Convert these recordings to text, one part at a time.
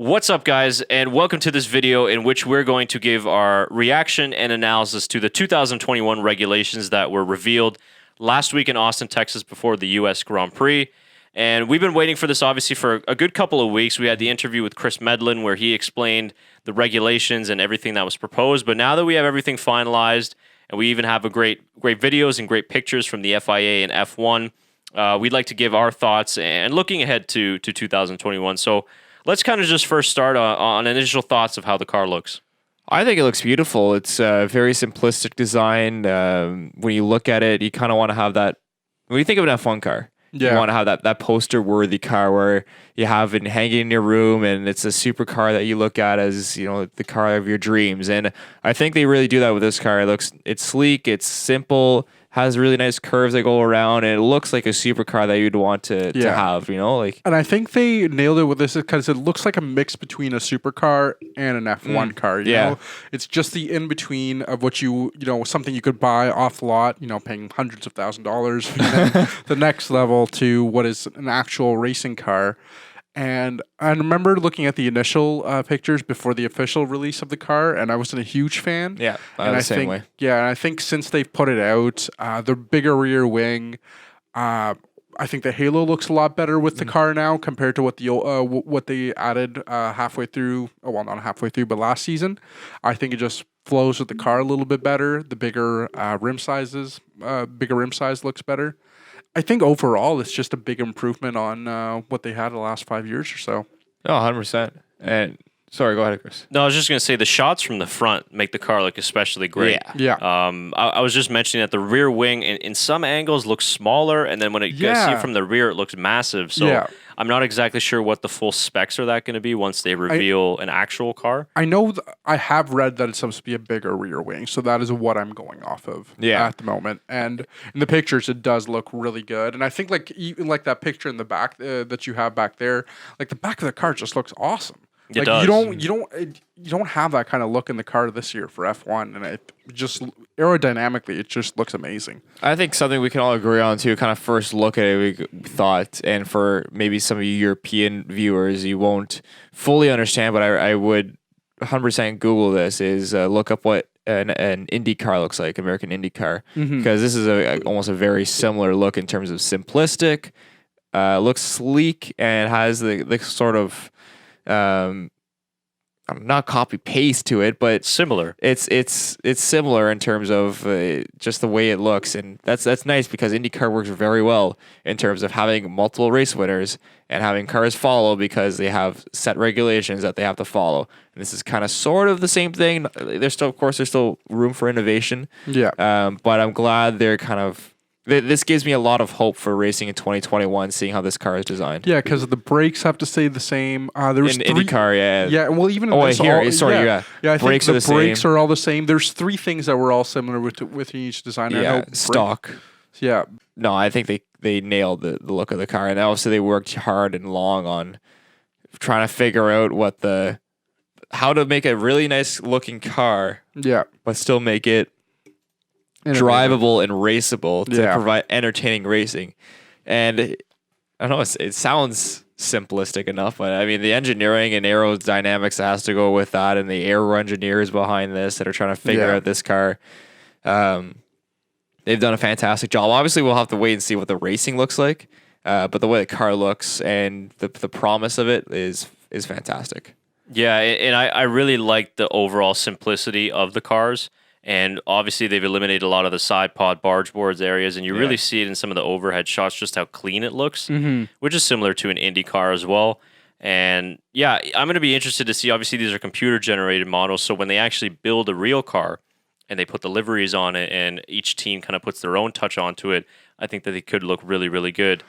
What's up, guys, and welcome to this video in which we're going to give our reaction and analysis to the 2021 regulations that were revealed last week in Austin, Texas before the US Grand Prix. And we've been waiting for this, obviously, for a good couple of weeks. We had the interview with Chris Medlin where he explained the regulations and everything that was proposed. But now that we have everything finalized and we even have great videos and great pictures from the FIA and F1, we'd like to give our thoughts and looking ahead to 2021. So let's kind of just first start on initial thoughts of how the car looks. I think it looks beautiful. It's a very simplistic design. When you look at it, you kind of want to have that. When you think of an F1 car, you want to have that poster-worthy car where you have it hanging in your room, and it's a supercar that you look at as the car of your dreams. And I think they really do that with this car. It's sleek, it's simple, has really nice curves that go around, and it looks like a supercar that you'd want to have, And I think they nailed it with this because it looks like a mix between a supercar and an F1 car. You know? It's just the in-between of what something you could buy off the lot, paying hundreds of $1,000s, and then the next level to what is an actual racing car. And I remember looking at the initial pictures before the official release of the car, and I wasn't a huge fan. Yeah, and the same way. Yeah, and I think since they've put it out, the bigger rear wing, I think the halo looks a lot better with the car now compared to what they added halfway through. Well, not halfway through, but last season. I think it just flows with the car a little bit better. The bigger rim size looks better. I think overall it's just a big improvement on what they had the last 5 years or so. No, 100%. And sorry, go ahead, Chris. No, I was just going to say the shots from the front make the car look especially great. Yeah. I was just mentioning that the rear wing in some angles looks smaller, and then when you see it from the rear, it looks massive. So I'm not exactly sure what the full specs are that going to be once they reveal an actual car. I know I have read that it's supposed to be a bigger rear wing, so that is what I'm going off of at the moment. And in the pictures, it does look really good. And I think even that picture in the back that you have back there, like the back of the car just looks awesome. It does. You don't have that kind of look in the car this year for F1, and it just aerodynamically it just looks amazing. I think something we can all agree on too. Kind of first look at it, we thought, and for maybe some of you European viewers, you won't fully understand, but I would 100% Google this. Is look up what an Indy car looks like, American Indy car, because this is almost a very similar look in terms of simplistic, looks sleek, and has the sort of not copy paste to it, but similar. It's similar in terms of just the way it looks, and that's nice because IndyCar works very well in terms of having multiple race winners and having cars follow because they have set regulations that they have to follow. And this is kind of sort of the same thing. There's still room for innovation. Yeah. But I'm glad they're kind of. This gives me a lot of hope for racing in 2021, seeing how this car is designed. Yeah, because the brakes have to stay the same. There's in IndyCar, yeah. Yeah, well, even I I think brakes the brakes are all the same. There's three things that were all similar with each designer. Yeah, stock. Yeah. No, I think they nailed the look of the car, and also they worked hard and long on trying to figure out how to make a really nice looking car. Yeah, but still make it drivable and raceable to provide entertaining racing. And I don't know, it sounds simplistic enough, but I mean the engineering and aerodynamics that has to go with that, and the aero engineers behind this that are trying to figure out this car, they've done a fantastic job. Obviously we'll have to wait and see what the racing looks like, but the way the car looks and the promise of it is fantastic. Yeah, and I really like the overall simplicity of the cars. And obviously, they've eliminated a lot of the side pod barge boards areas, and you really see it in some of the overhead shots, just how clean it looks, which is similar to an Indy car as well. And yeah, I'm going to be interested to see, obviously, these are computer-generated models, so when they actually build a real car and they put the liveries on it and each team kind of puts their own touch onto it, I think that they could look really, really good.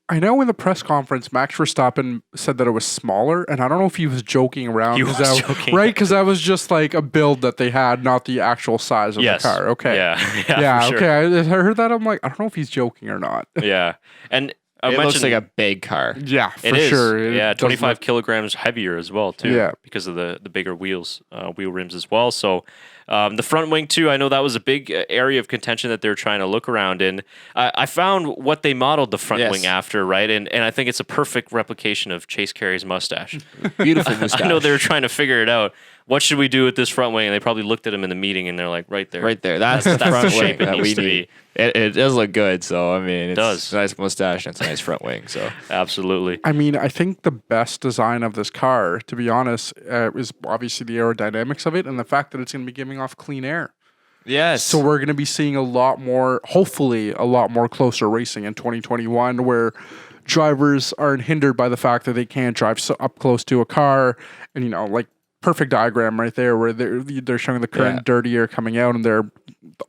I know in the press conference, Max Verstappen said that it was smaller, and I don't know if he was joking around. He was joking. Right? Because that was just like a build that they had, not the actual size of the car. Okay. Yeah, okay. Sure. I heard that. I'm like, I don't know if he's joking or not. Yeah. And it looks like a big car. Yeah, for sure. Yeah, 25 kilograms heavier as well, too. Yeah. Because of the bigger wheel rims as well. So The front wing too, I know that was a big area of contention that they're trying to look around in. I found what they modeled the front wing after, right? And I think it's a perfect replication of Chase Carey's mustache. Beautiful mustache. I know they were trying to figure it out. What should we do with this front wing? And they probably looked at him in the meeting and they're like, right there. Right there. That's the front shape wing it that we needs to need. be. It does look good. So, I mean, it's does. a nice mustache and it's a nice front wing. So, absolutely. I mean, I think the best design of this car, to be honest, is obviously the aerodynamics of it and the fact that it's going to be giving off clean air. yes. So we're going to be seeing a lot more, hopefully, a lot more closer racing in 2021 where drivers aren't hindered by the fact that they can't drive up close to a car. And, like perfect diagram right there where they're showing the current dirty air coming out and the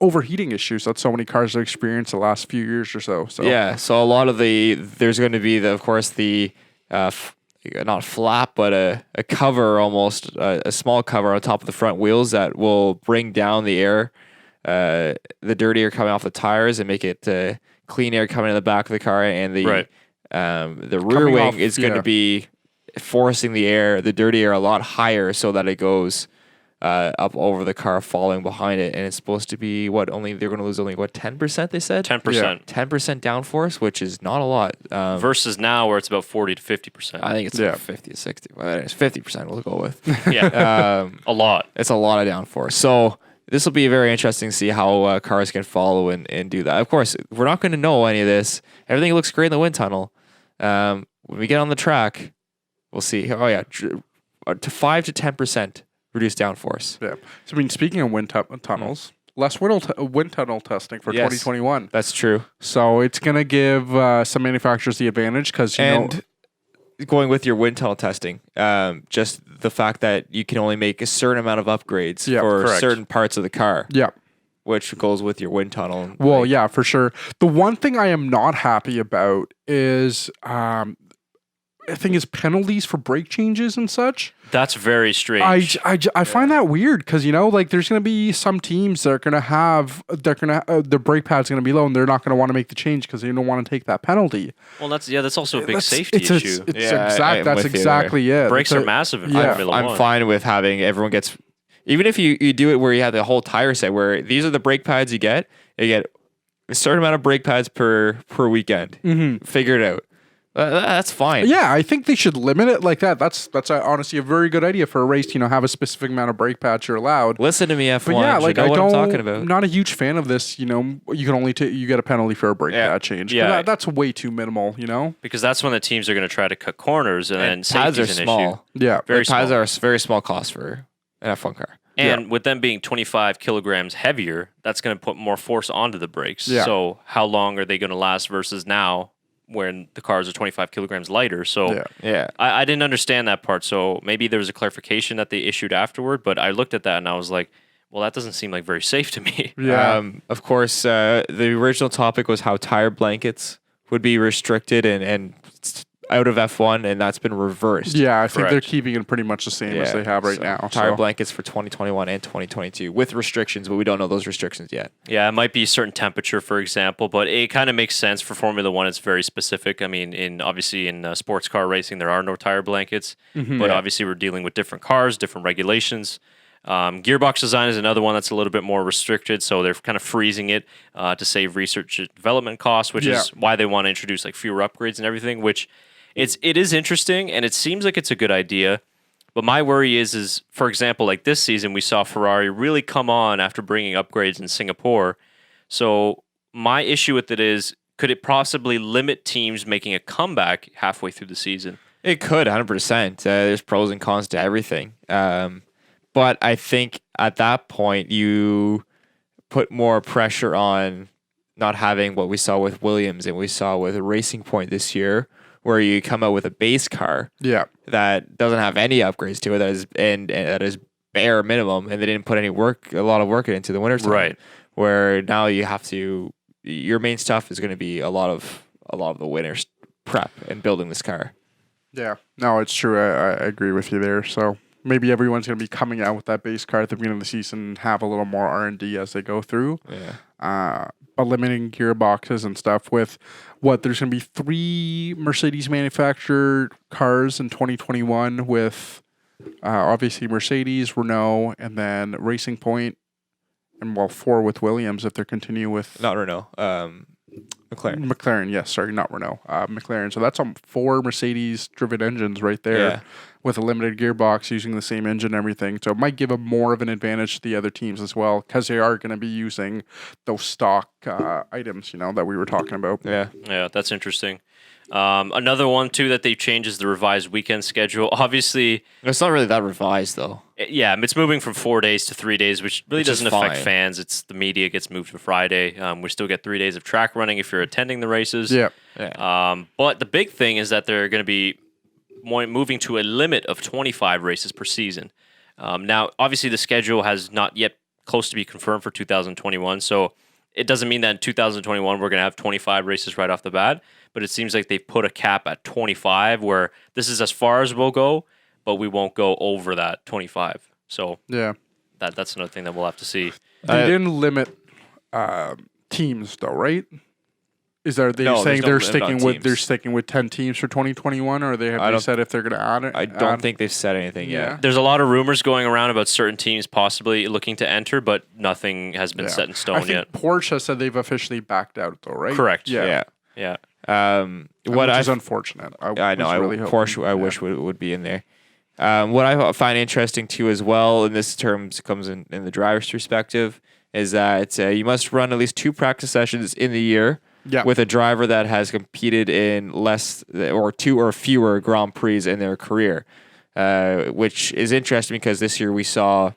overheating issues that so many cars have experienced the last few years or so. Yeah. So a lot of there's going to be, of course, the not flap, but a cover almost, a small cover on top of the front wheels that will bring down the air, the dirty air coming off the tires and make it clean air coming in the back of the car. And the rear wing is going to be forcing the dirty air a lot higher so that it goes up over the car falling behind it. And it's supposed to be they're going to lose only 10%, they said? 10%. 10% downforce, which is not a lot. Versus now where it's about 40 to 50%. I think it's like 50 to 60. Well, it's 50% we'll go with. Yeah. A lot. It's a lot of downforce. So this will be very interesting to see how cars can follow and do that. Of course, we're not going to know any of this. Everything looks great in the wind tunnel. When we get on the track, we'll see. Oh, yeah. To 5 to 10% reduced downforce. Yeah. So, I mean, speaking of wind tunnels, less wind tunnel testing for 2021. That's true. So it's going to give some manufacturers the advantage because, going with your wind tunnel testing, just the fact that you can only make a certain amount of upgrades for certain parts of the car. Yeah. Which goes with your wind tunnel. Well, yeah, for sure. The one thing I am not happy about is I think is penalties for brake changes and such. That's very strange. I find that weird because like there's going to be some teams that are going to have their brake pad's going to be low and they're not going to want to make the change because they don't want to take that penalty. Well, that's also a big safety issue. That's exactly it. Brakes are massive in Formula One. I'm fine with having everyone gets, even if you do it where you have the whole tire set where these are the brake pads you get a certain amount of brake pads per weekend. Mm-hmm. Figure it out. That's fine. Yeah, I think they should limit it like that. That's honestly a very good idea for a race. Have a specific amount of brake pads you're allowed. Listen to me, F1. But yeah, like you know what I'm talking about. I'm not a huge fan of this. You can only you get a penalty for a brake pad change. Yeah, that's way too minimal. Because that's when the teams are going to try to cut corners and then pads are an small. Issue. Yeah, very pads are a very small cost for an F1 car. And with them being 25 kilograms heavier, that's going to put more force onto the brakes. Yeah. So how long are they going to last versus now when the cars are 25 kilograms lighter? So I didn't understand that part. So maybe there was a clarification that they issued afterward, but I looked at that and I was like, well, that doesn't seem like very safe to me. Yeah. Of course, the original topic was how tire blankets would be restricted and out of F1, and that's been reversed. Yeah, I think they're keeping it pretty much the same as they have right now. Tire blankets for 2021 and 2022 with restrictions, but we don't know those restrictions yet. Yeah, it might be a certain temperature, for example, but it kind of makes sense for Formula One. It's very specific. I mean, obviously in sports car racing, there are no tire blankets, but obviously we're dealing with different cars, different regulations. Gearbox Design is another one that's a little bit more restricted, so they're kind of freezing it to save research and development costs, which is why they want to introduce like fewer upgrades and everything, which it is interesting and it seems like it's a good idea. But my worry is for example, like this season we saw Ferrari really come on after bringing upgrades in Singapore. So my issue with it is, could it possibly limit teams making a comeback halfway through the season? It could, 100%. There's pros and cons to everything. But I think at that point, you put more pressure on not having what we saw with Williams and we saw with Racing Point this year, where you come out with a base car that doesn't have any upgrades to it, that is bare minimum, and they didn't put a lot of work into the wintertime. Right. Where now you have to, your main stuff is going to be a lot of the winter's prep and building this car. Yeah, no, it's true. I agree with you there. So maybe everyone's going to be coming out with that base car at the beginning of the season and have a little more R&D as they go through. Yeah. Eliminating gearboxes and stuff with there's going to be 3 Mercedes manufactured cars in 2021 with obviously Mercedes, Renault, and then Racing Point and 4 with Williams if they're continue with Not Renault. McLaren. McLaren. Yes, sorry, not Renault. McLaren. So that's on 4 Mercedes-driven engines right there. Yeah. With a limited gearbox using the same engine and everything. So it might give them more of an advantage to the other teams as well because they are going to be using those stock items, that we were talking about. Yeah. Yeah, that's interesting. Another one, too, that they've changed is the revised weekend schedule. Obviously, It's not really that revised, though. yeah, it's moving from 4 days to 3 days, which really Which is doesn't affect fine. fans. It's the media gets moved to Friday. We still get 3 days of track running if you're attending the races. Yeah. But the big thing is that they're going to be moving to a limit of 25 races per season. Now, obviously, the schedule has not yet close to be confirmed for 2021, so it doesn't mean that in 2021 we're going to have 25 races right off the bat, but it seems like they've put a cap at 25 where this is as far as we'll go, but we won't go over that 25. So Yeah. that's another thing that we'll have to see. They didn't limit teams though, right? Is there No, saying there's no limit on they're teams. sticking with 10 teams for 2021, or have I they don't- said if they're going to add it? I don't think they've said anything Yeah. yet. There's a lot of rumors going around about certain teams possibly looking to enter, but nothing has been Yeah. set in I stone think yet. Porsche said they've officially backed out though, right? Correct. Yeah. Yeah. What Which I is unfortunate. I know. was really hoping- Porsche, I wish would be in there. What I find interesting too, as well, in this terms comes in the driver's perspective, is that you must run at least 2 practice sessions in the year Yeah. with a driver that has competed in less or 2 or fewer Grand Prix in their career, which is interesting because this year we saw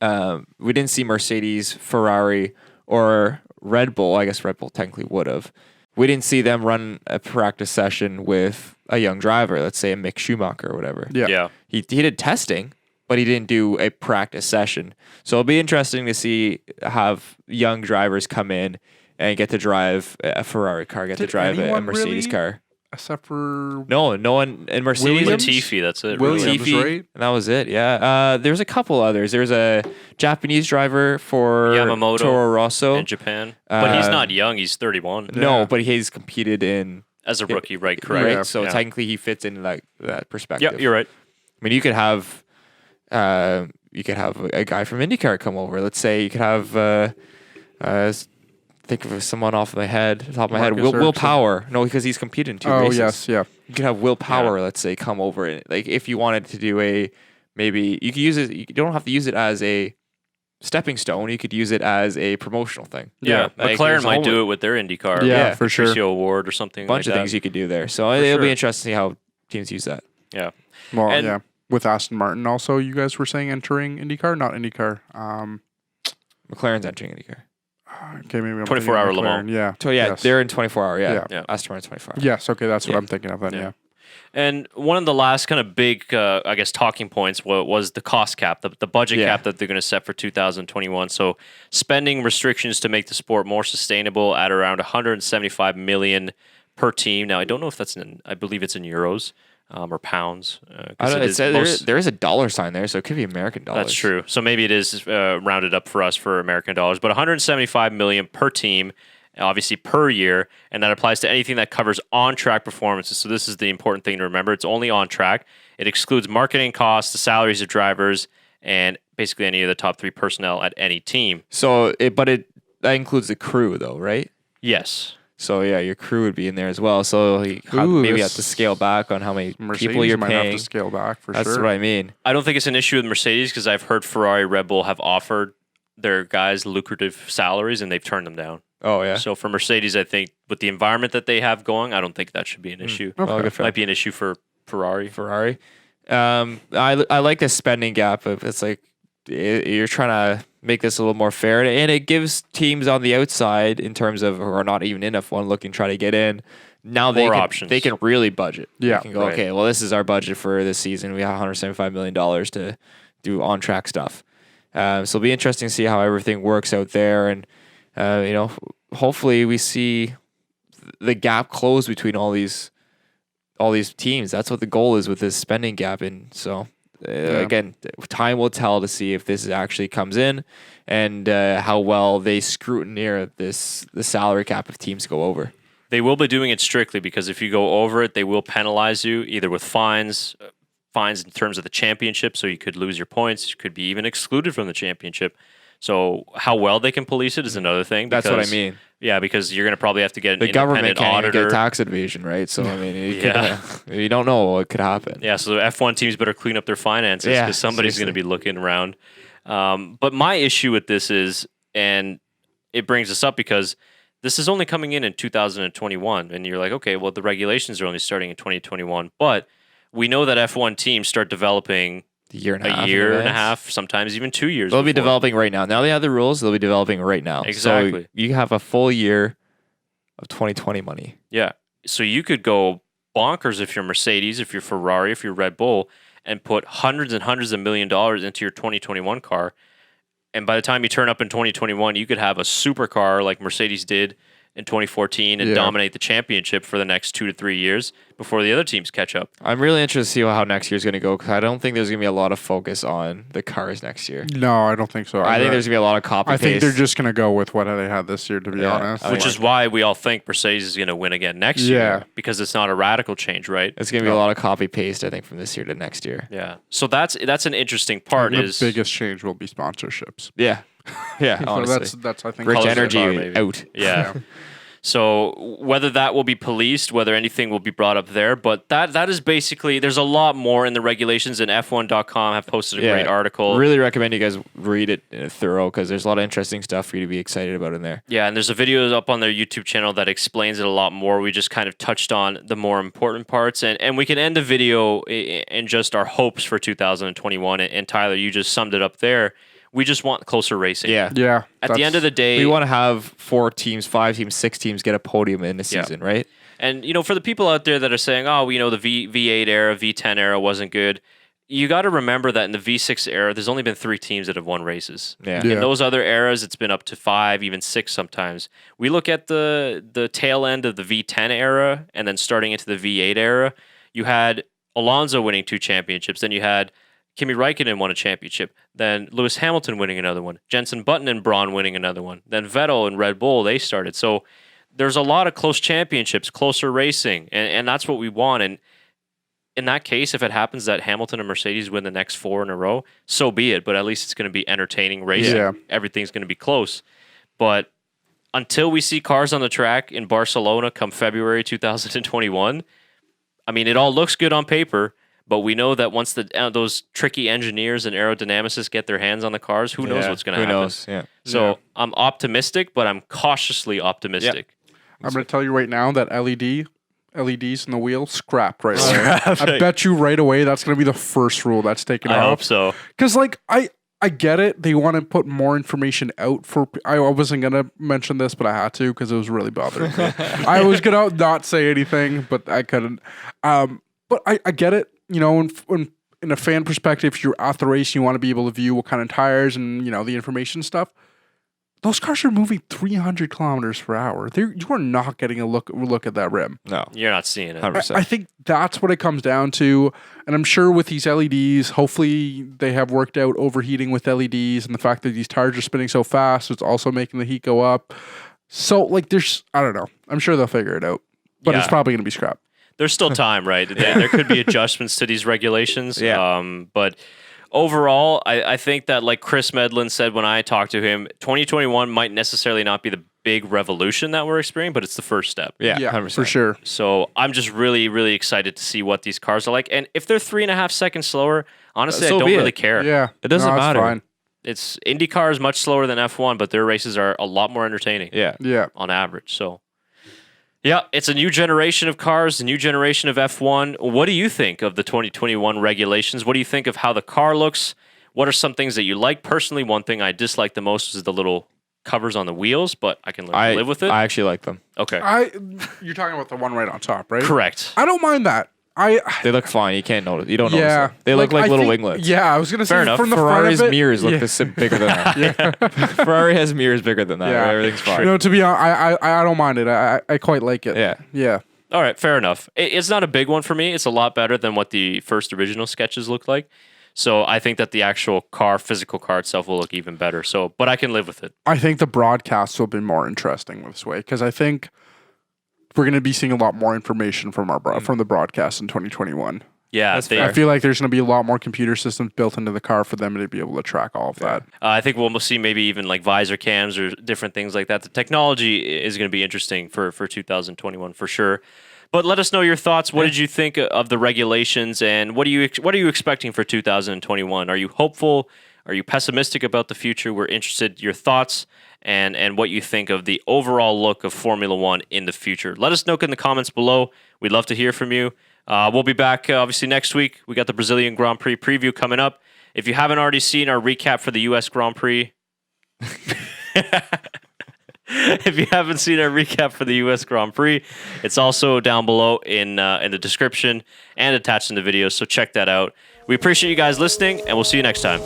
we didn't see Mercedes, Ferrari, or Red Bull. I guess Red Bull technically would have. We didn't see them run a practice session with a young driver, let's say a Mick Schumacher or whatever. Yeah. Yeah. He did testing, but he didn't do a practice session. So it'll be interesting to have young drivers come in and get to drive a Ferrari car, get to Did drive a anyone Mercedes really? car. Except for No one in Mercedes. Williams? Latifi, that's it. Williams, really. Latifi, right? and that was it. Yeah. There's a couple others. There's a Japanese driver for Yamamoto Toro Rosso. in Japan. But he's not young. He's 31 No, Yeah. but he's competed in as a rookie, right? Correct. right. Yeah. So Yeah. technically, he fits in that perspective. Yeah, you're right. I mean, you could have a guy from IndyCar come over. Let's say you could have think of someone off my head, top of my head. Marcus Will Ericsson. Power. No, because he's competed in 2 Oh races. yes, yeah. You could have Will Power, let's say, come over and like if you wanted to do maybe you could use it. You don't have to use it as a stepping stone. You could use it as a promotional thing. Yeah, Like, McLaren there's a might whole- do it with their IndyCar. Yeah, for sure. Patricio Award or something. bunch like of things that. you could do there. So it'll be sure. interesting to see how teams use that. Yeah. Well, And- yeah. With Aston Martin, also, you guys were saying entering IndyCar, not IndyCar. McLaren's entering IndyCar. Okay, maybe I'm 24-hour thinking Le McLaren. Mans. Yeah. So yeah, Yes. they're in 24 hour. Yeah, Yeah. Yeah. Aston Martin 24 hour. Yes. Okay, that's what Yeah. I'm thinking of then. Yeah. Yeah. And one of the last kind of big, I guess, talking points was the cost cap, the budget Yeah. cap that they're going to set for 2021. So spending restrictions to make the sport more sustainable at around 175 million per team. Now, I don't know if that's I believe it's in euros or pounds. I don't, there is a dollar sign there, so it could be American dollars. That's true. So maybe it is rounded up for us for American dollars, but 175 million per team, obviously per year, and that applies to anything that covers on-track performances. So this is the important thing to remember. It's only on track. It excludes marketing costs, the salaries of drivers, and basically any of the top 3 personnel at any team. So, that includes the crew, though, right? Yes. So yeah, your crew would be in there as well. So maybe you have to scale back on how many Mercedes people you're might paying. have to scale back for That's sure. what I mean. I don't think it's an issue with Mercedes because I've heard Ferrari, Red Bull have offered their guys lucrative salaries and they've turned them down. Oh yeah. So for Mercedes, I think with the environment that they have going, I don't think that should be an issue. Well, good for Might be an issue for Ferrari. Ferrari. I like the spending gap. Of it's like you're trying to make this a little more fair, and it gives teams on the outside, in terms of who are not even in F1 looking try to get in. Now More options. They can really budget. Yeah, they can go, right. okay, well, this is our budget for this season. We have $175 million to do on track stuff. So it'll be interesting to see how everything works out there, and hopefully we see the gap close between all these teams. That's what the goal is with this spending gap. And so again, time will tell to see if this actually comes in and how well they scrutineer the salary cap if teams go over. They will be doing it strictly because if you go over it, they will penalize you either with fines in terms of the championship, so you could lose your points, you could be even excluded from the championship. So how well they can police it is another thing. That's what I because- mean. Yeah, because you're going to probably have to get an The government independent can't even auditor. get tax evasion, right? So I mean, Yeah. you don't know what could happen. Yeah, so the F1 teams better clean up their finances because Yeah, somebody's going to seriously. be looking around. But my issue with this is, and it brings us up because this is only coming in 2021, and you're like, okay, well, the regulations are only starting in 2021, but we know that F1 teams start developing A year and a half. a in year and a advance. half, sometimes even 2 years. They'll be before. developing right now. Now they have the rules. They'll be developing right now. Exactly. So you have a full year of 2020 money. Yeah. So you could go bonkers if you're Mercedes, if you're Ferrari, if you're Red Bull, and put hundreds and hundreds of $1 million into your 2021 car. And by the time you turn up in 2021, you could have a supercar like Mercedes did in 2014 and Yeah. dominate the championship for the next 2 to 3 years before the other teams catch up. I'm really interested to see how next year's going to go because I don't think there's going to be a lot of focus on the cars next year. No, I don't think so. I think there's going to be a lot of copy I think paste. they're just gonna go with what they had this year. To be Yeah. honest, I Which mean, is why we all think Mercedes is going to win again next Yeah. year because it's not a radical change, right? It's going to be a lot of copy paste, I think, from this year to next year. Yeah. So that's an interesting part. the Is biggest change will be sponsorships. Yeah. Yeah, So honestly. that's I think Rich Colors energy of the car, maybe. out. Yeah. So whether that will be policed, whether anything will be brought up there, but that is basically there's a lot more in the regulations, and F1.com have posted a Yeah. great article. Really recommend you guys read it thorough because there's a lot of interesting stuff for you to be excited about in there. Yeah, and there's a video up on their YouTube channel that explains it a lot more. We just kind of touched on the more important parts, and we can end the video in just our hopes for 2021. And Tyler, you just summed it up there. We just want closer racing. Yeah. yeah. At the end of the day, We want to have 4 teams, 5 teams, 6 teams get a podium in the Yeah. season, right? and for the people out there that are saying, "Oh, the V8 era, V10 era wasn't good," you got to remember that in the V6 era, there's only been 3 teams that have won races. Yeah. Yeah. In those other eras, it's been up to 5, even 6 sometimes. We look at the tail end of the V10 era, and then starting into the V8 era, you had Alonso winning 2 championships. Then you had Kimi Räikkönen won a championship. Then Lewis Hamilton winning another one. Jenson Button and Braun winning another one. Then Vettel and Red Bull, they started. So there's a lot of close championships, closer racing, and that's what we want. And in that case, if it happens that Hamilton and Mercedes win the next 4 in a row, so be it. But at least it's going to be entertaining racing. Yeah. Everything's going to be close. But until we see cars on the track in Barcelona come February 2021, I mean, it all looks good on paper, but we know that once those tricky engineers and aerodynamicists get their hands on the cars, who knows Yeah. what's going to Who happen. knows? Yeah. So Yeah. I'm optimistic, but I'm cautiously optimistic. I'm going to tell you right now that LEDs in the wheel scrapped right away. I bet you right away that's going to be the first rule that's taken I out. hope so. Because I get it. They want to put more information out for. I wasn't gonna mention this, but I had to because it was really bothering me. I was gonna not say anything, but I couldn't. But I get it. In a fan perspective, if you're at the race, you want to be able to view what kind of tires and the information stuff. Those cars are moving 300 kilometers per hour. You are not getting a look at that rim. No. You're not seeing it. 100%. I think that's what it comes down to. And I'm sure with these LEDs, hopefully they have worked out overheating with LEDs and the fact that these tires are spinning so fast, it's also making the heat go up. So, I don't know. I'm sure they'll figure it out. But it's Yeah. probably going to be scrapped. There's still time, right? There could be adjustments to these regulations. Yeah. But overall, I think that, like Chris Medlin said when I talked to him, 2021 might necessarily not be the big revolution that we're experiencing, but it's the first step. Yeah, 100%. for sure. So I'm just really, really excited to see what these cars are like. And if they're 3.5 seconds slower, honestly, So I don't be it. really care. Yeah. It doesn't that's matter. Fine. It's IndyCar is much slower than F1, but their races are a lot more entertaining Yeah. Yeah. on average. So, yeah, it's a new generation of cars, a new generation of F1. What do you think of the 2021 regulations? What do you think of how the car looks? What are some things that you like? Personally, one thing I dislike the most is the little covers on the wheels, but I can live with it. I actually like them. Okay. You're talking about the one right on top, right? Correct. I don't mind that. They look fine. You can't notice. You don't notice Yeah. them. They look like I little think- winglets. Yeah, I was going to Fair say enough. from the Ferrari's front of it, mirrors look yeah. bigger than that. Ferrari has mirrors bigger than that. Yeah. Right? Everything's fine. To be honest, I don't mind it. I quite like it. Yeah. Yeah. All right, fair enough. It's not a big one for me. It's a lot better than what the first original sketches looked like. So I think that the actual physical car itself will look even better. So, but I can live with it. I think the broadcasts will be more interesting this way because I think we're going to be seeing a lot more information from from the broadcast in 2021. Yeah, I feel like there's going to be a lot more computer systems built into the car for them to be able to track all of that. I think we'll see maybe even like visor cams or different things like that. The technology is going to be interesting for 2021 for sure. But let us know your thoughts. What did you think of the regulations, and what are you expecting for 2021? Are you hopeful? Are you pessimistic about the future? We're interested in your thoughts and what you think of the overall look of Formula One in the future. Let us know in the comments below. We'd love to hear from you. We'll be back obviously next week. We got the Brazilian Grand Prix preview coming up. If you haven't already seen our recap for the U.S. Grand Prix, if you haven't seen our recap for the U.S. Grand Prix, it's also down below in the description and attached in the video. So check that out. We appreciate you guys listening, and we'll see you next time.